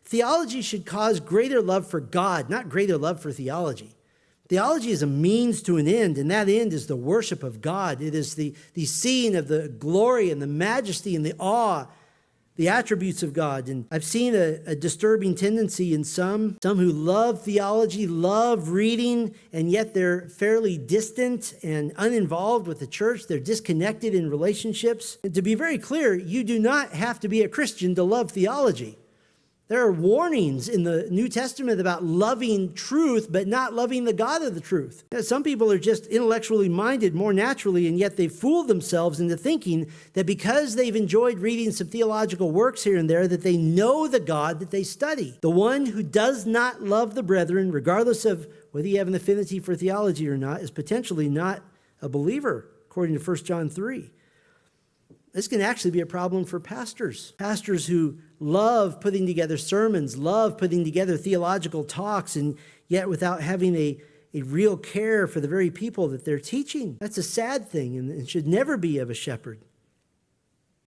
Theology should cause greater love for God, not greater love for theology. Theology is a means to an end, and that end is the worship of God. It is the seeing of the glory and the majesty and the awe, the attributes of God. And I've seen a disturbing tendency in some who love theology, love reading, and yet they're fairly distant and uninvolved with the church. They're disconnected in relationships. And to be very clear, you do not have to be a Christian to love theology. There are warnings in the New Testament about loving truth, but not loving the God of the truth. Some people are just intellectually minded more naturally, and yet they've fooled themselves into thinking that because they've enjoyed reading some theological works here and there, that they know the God that they study. The one who does not love the brethren, regardless of whether you have an affinity for theology or not, is potentially not a believer, according to 1 John 3. This can actually be a problem for pastors. Pastors who love putting together sermons, love putting together theological talks, and yet without having a real care for the very people that they're teaching. That's a sad thing, and it should never be of a shepherd.